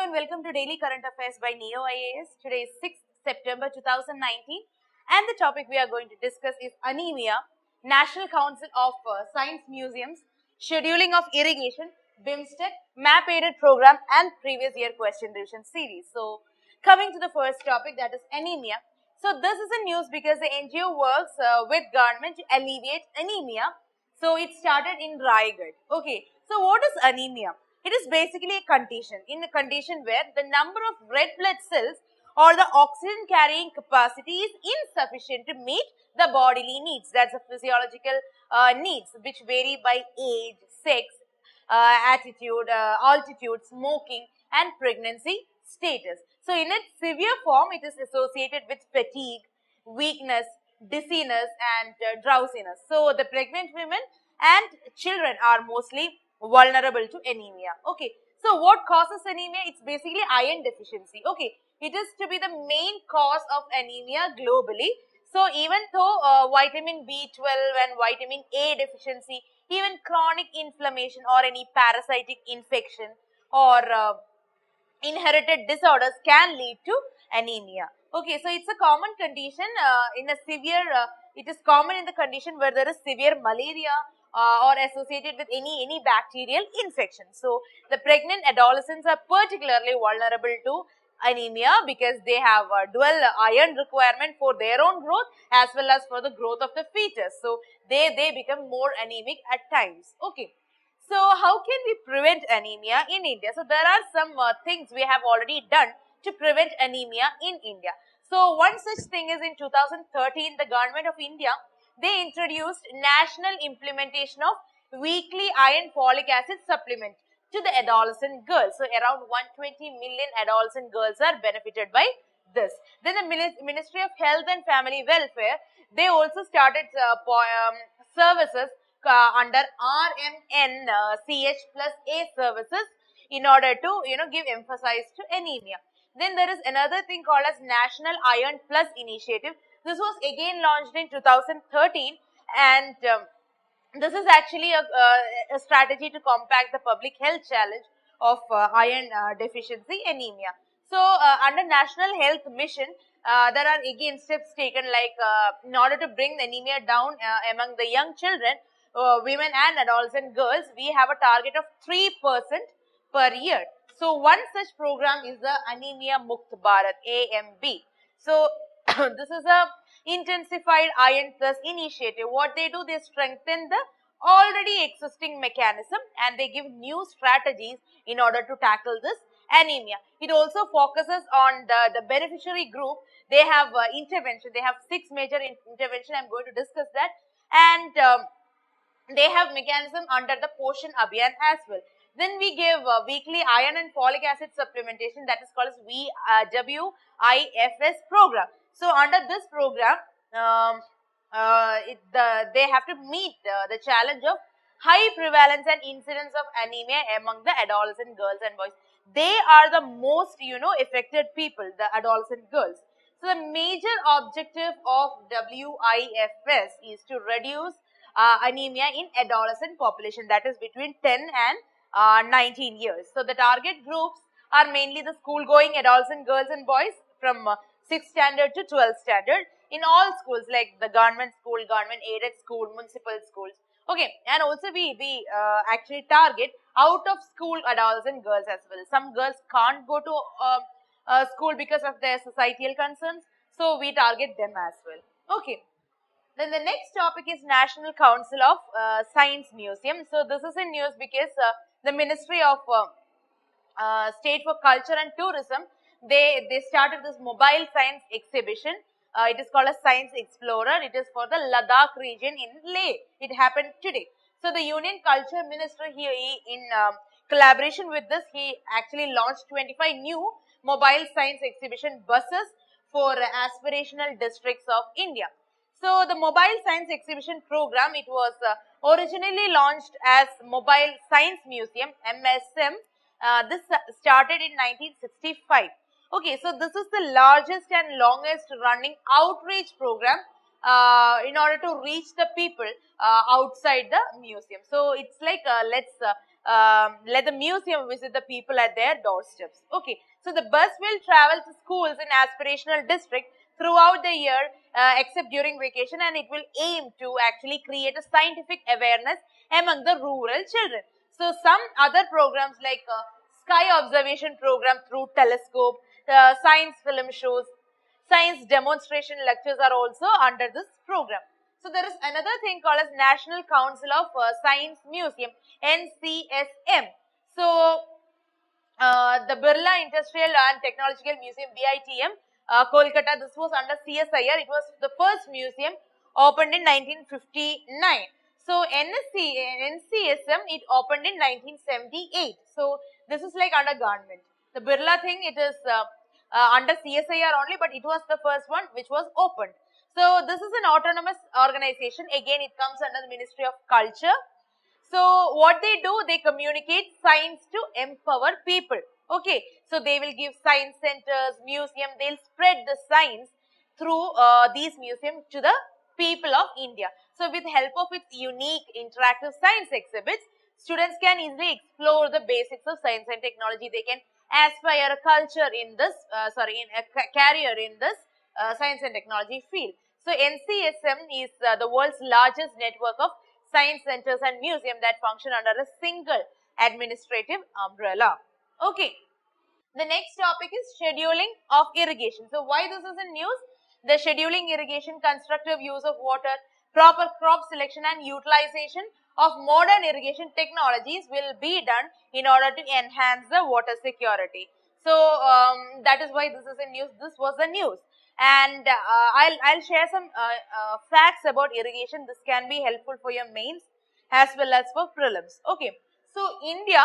and welcome to Daily Current Affairs by Neo IAS. Today is 6th September 2019 and the topic we are going to discuss is Anemia, National Council of Science Museums, Scheduling of Irrigation, BIMSTEC, MAP aided program and previous year question revision series. So, coming to the first topic, that is anemia. So, this is a news because the NGO works with government to alleviate anemia. So, it started in Raigad. Okay, so what is anemia? It is basically a condition where the number of red blood cells or the oxygen carrying capacity is insufficient to meet the bodily needs. That's the physiological needs which vary by age, sex, attitude, altitude, smoking and pregnancy status. So in its severe form, it is associated with fatigue, weakness, dizziness and drowsiness. So the pregnant women and children are mostly vulnerable to anemia. Okay, so what causes anemia? It's basically iron deficiency. Okay, it is to be the main cause of anemia globally. So even though vitamin B12 and vitamin A deficiency, even chronic inflammation or any parasitic infection or inherited disorders can lead to anemia. Okay, so it's a common condition in a severe, it is common in the condition where there is severe malaria or associated with any bacterial infection. So, the pregnant adolescents are particularly vulnerable to anemia because they have a dual iron requirement for their own growth as well as for the growth of the fetus. So, they become more anemic at times. Okay. So, how can we prevent anemia in India? So, there are some things we have already done to prevent anemia in India. So, one such thing is in 2013, the government of India, they introduced national implementation of weekly iron folic acid supplement to the adolescent girls. So, around 120 million adolescent girls are benefited by this. Then the Ministry of Health and Family Welfare, they also started services under RMN CH plus A services in order to give emphasis to anemia. Then there is another thing called as National Iron Plus Initiative. This was again launched in 2013 and this is actually a strategy to combat the public health challenge of iron deficiency anemia. So under National Health Mission, there are again steps taken like in order to bring the anemia down among the young children, women and adolescent girls, we have a target of 3% per year. So one such program is the Anemia Mukt Bharat, AMB. So this is a intensified iron plus initiative. What they do, they strengthen the already existing mechanism and they give new strategies in order to tackle this anemia. It also focuses on the beneficiary group. They have intervention. They have 6 major intervention. I'm going to discuss that. And they have mechanism under the Poshan Abhiyan as well. Then we give weekly iron and folic acid supplementation, that is called as WIFS program. So under this program, they have to meet the challenge of high prevalence and incidence of anemia among the adolescent girls and boys. They are the most affected people, the adolescent girls. So the major objective of WIFS is to reduce anemia in adolescent population, that is between 10 and 19 years. So the target groups are mainly the school going adolescent girls and boys from 6th standard to 12th standard in all schools like the government school, government aided school, municipal schools. Okay, and also we actually target out of school adolescent girls as well. Some girls can't go to school because of their societal concerns, so we target them as well. Okay. Then the next topic is National Council of Science Museum. So this is in news because the Ministry of State for Culture and Tourism, they started this mobile science exhibition. It is called a Science Explorer. It is for the Ladakh region in Leh. It happened today. So the Union Culture Minister here, in collaboration with this, he actually launched 25 new mobile science exhibition buses for aspirational districts of India. So the Mobile Science Exhibition program, it was originally launched as Mobile Science Museum, MSM. This started in 1965. Okay, so this is the largest and longest running outreach program in order to reach the people outside the museum. So it's like let's let the museum visit the people at their doorsteps. Okay, so the bus will travel to schools in aspirational district throughout the year except during vacation, and it will aim to actually create a scientific awareness among the rural children. So some other programs like sky observation program through telescope, science film shows, science demonstration lectures are also under this program. So there is another thing called as National Council of Science Museum, NCSM. So the Birla Industrial and Technological Museum, BITM, Kolkata, this was under CSIR. It was the first museum opened in 1959. So NCSM, it opened in 1978. So this is like under government. The Birla thing, it is under CSIR only, but it was the first one which was opened. So this is an autonomous organization. Again, it comes under the Ministry of Culture. So what they do, they communicate science to empower people. Okay, so they will give science centers, museum, they'll spread the science through these museums to the people of India. So with help of its unique interactive science exhibits, students can easily explore the basics of science and technology. They can aspire a culture in this, career in this science and technology field. So NCSM is the world's largest network of science centers and museum that function under a single administrative umbrella. Okay. The next topic is scheduling of irrigation. So why this is in news? The scheduling irrigation, constructive use of water, proper crop selection and utilization of modern irrigation technologies will be done in order to enhance the water security. So that is why this is in news. This was the news. And I'll share some facts about irrigation. This can be helpful for your mains as well as for prelims. Okay, so India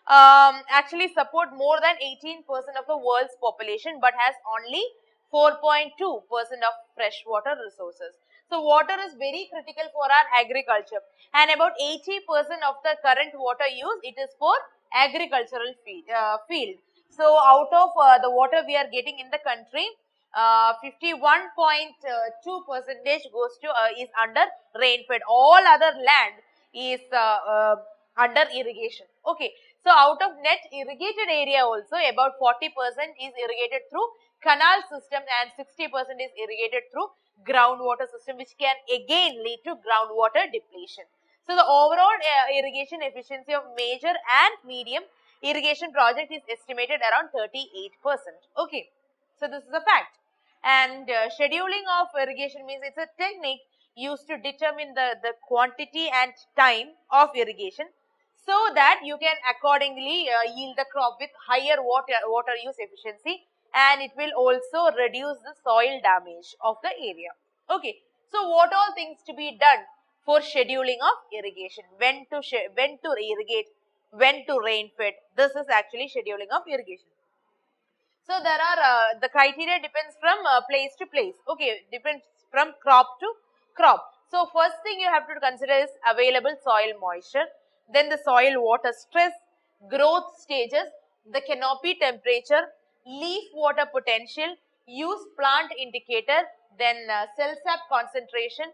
actually support more than 18% of the world's population, but has only 4.2% of freshwater resources. So water is very critical for our agriculture, and about 80% of the current water use, it is for agricultural field. So out of the water we are getting in the country, 51.2% goes to is under rainfed. All other land is under irrigation. Okay, so out of net irrigated area also, about 40% is irrigated through canal system and 60% is irrigated through groundwater system, which can again lead to groundwater depletion. So the overall irrigation efficiency of major and medium irrigation project is estimated around 38%. Okay, so this is a fact. And scheduling of irrigation means it's a technique used to determine the quantity and time of irrigation, so that you can accordingly yield the crop with higher water use efficiency, and it will also reduce the soil damage of the area. Okay, so what all things to be done for scheduling of irrigation? When to irrigate, when to rain fed. This is actually scheduling of irrigation. So there are the criteria depends from place to place. Okay, depends from crop to crop. So first thing you have to consider is available soil moisture, then the soil water stress, growth stages, the canopy temperature, leaf water potential, use plant indicator, then cell sap concentration,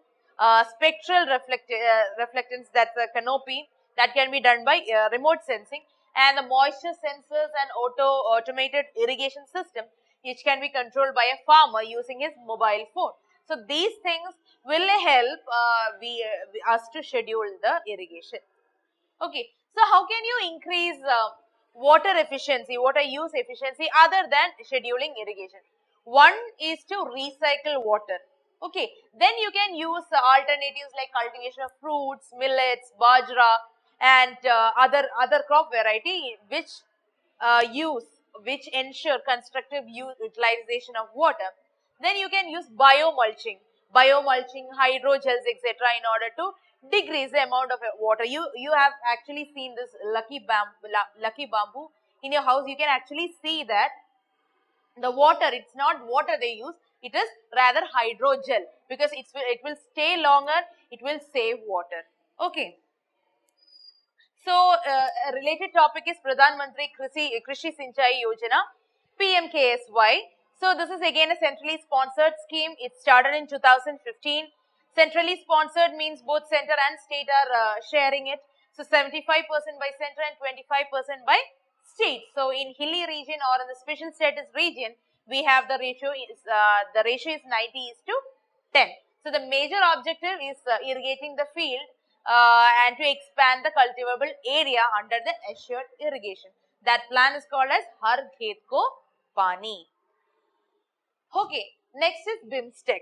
spectral reflectance, that's a canopy that can be done by remote sensing, and the moisture sensors and automated irrigation system, which can be controlled by a farmer using his mobile phone. So these things will help us to schedule the irrigation. Okay, so how can you increase water efficiency, water use efficiency other than scheduling irrigation? One is to recycle water. Okay, then you can use alternatives like cultivation of fruits, millets, bajra, and other crop variety which ensure constructive utilization of water. Then you can use biomulching, hydrogels, etc. in order to decrease the amount of water. You have actually seen this lucky bamboo in your house. You can actually see that the water, it's not water they use, it is rather hydrogel, because it will stay longer, it will save water. Okay. So a related topic is Pradhan Mantri Krishi Sinchai Yojana, PMKSY. So this is again a centrally sponsored scheme. It started in 2015. Centrally sponsored means both center and state are sharing it. So 75% by center and 25% by state. So in hilly region or in the special status region, we have the ratio is 90:10. So the major objective is irrigating the field and to expand the cultivable area under the assured irrigation. That plan is called as Har Khet Ko Pani. Okay, next is BIMSTEC.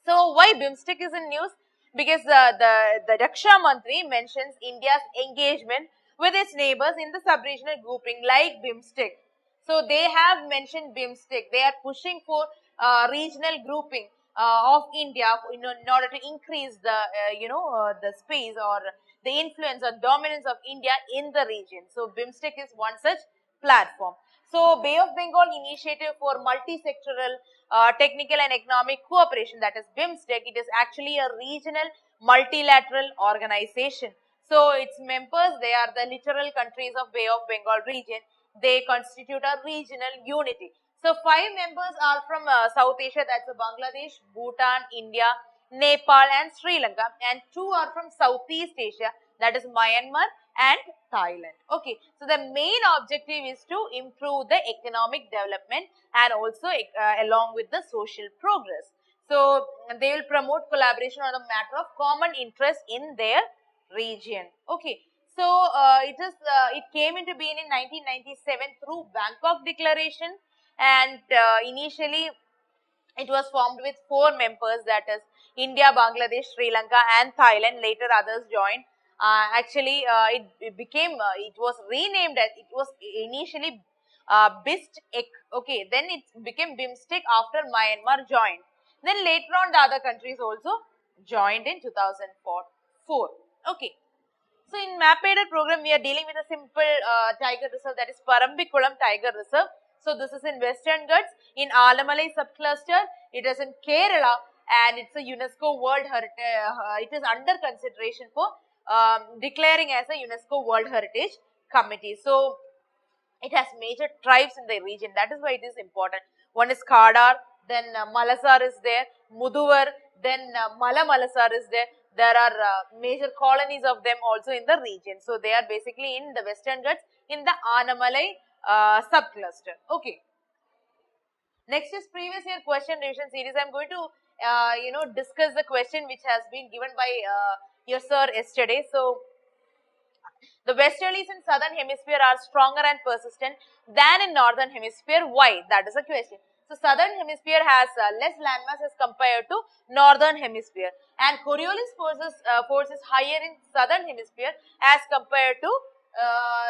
So why BIMSTEC is in news? Because the Raksha Mantri mentions India's engagement with its neighbors in the sub-regional grouping like BIMSTEC. So they have mentioned BIMSTEC. They are pushing for regional grouping of India in order to increase the the space or the influence or dominance of India in the region. So BIMSTEC is one such platform. So Bay of Bengal Initiative for Multi-Sectoral Technical and Economic Cooperation, that is BIMSTEC, it is actually a regional multilateral organization. So its members, they are the littoral countries of Bay of Bengal region. They constitute a regional unity. So 5 members are from South Asia, that's Bangladesh, Bhutan, India, Nepal and Sri Lanka, and 2 are from Southeast Asia, that is Myanmar and Thailand. Okay, so the main objective is to improve the economic development and also along with the social progress. So they will promote collaboration on a matter of common interest in their region. Okay, so it came into being in 1997 through Bangkok Declaration, and initially it was formed with 4 members, that is India, Bangladesh, Sri Lanka and Thailand. Later others joined. It was renamed as, it was initially BIMSTEC. Okay, then it became BIMSTEC after Myanmar joined. Then later on the other countries also joined in 2004. Okay. So in MAPAL program, we are dealing with a simple tiger reserve, that is Parambikulam Tiger Reserve. So this is in Western Ghats in Alamalai subcluster. It is in Kerala and it's a UNESCO World Heritage. It is under consideration for declaring as a UNESCO World Heritage Committee. So it has major tribes in the region. That is why it is important. One is Kadar, then Malasar is there, Muduvar, then Malasar is there. There are major colonies of them also in the region. So they are basically in the Western Ghats in the Anamalai subcluster. Okay. Next is previous year question revision series. I am going to discuss the question which has been given by your sir yesterday. So the westerlies in southern hemisphere are stronger and persistent than in northern hemisphere. Why? That is a question. So southern hemisphere has less landmass as compared to northern hemisphere, and Coriolis force is higher in southern hemisphere as compared to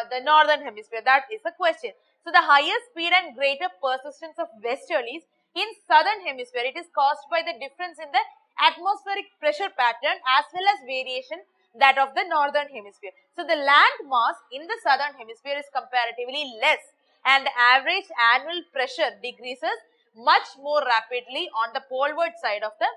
the northern hemisphere. That is a question. So the higher speed and greater persistence of westerlies in southern hemisphere, it is caused by the difference in the atmospheric pressure pattern as well as variation that of the northern hemisphere. So the land mass in the southern hemisphere is comparatively less, and the average annual pressure decreases much more rapidly on the poleward side of the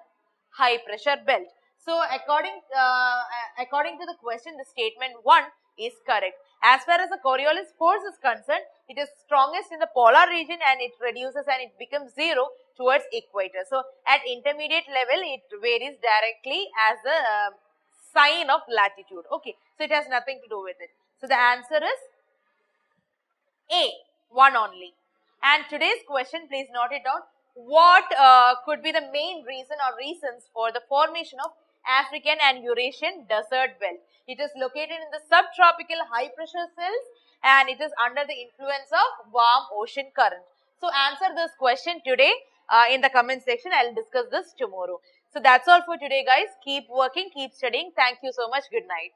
high pressure belt. So according to the question, the statement 1 is correct. As far as the Coriolis force is concerned, it is strongest in the polar region and it reduces and it becomes 0 towards equator. So at intermediate level, it varies directly as the sign of latitude. Okay, so it has nothing to do with it. So the answer is A, 1 only. And today's question, please note it down. What could be the main reason or reasons for the formation of African and Eurasian desert belt? It is located in the subtropical high pressure cells and it is under the influence of warm ocean current. So answer this question today in the comment section. I will discuss this tomorrow. So that's all for today, guys. Keep working, keep studying. Thank you so much. Good night.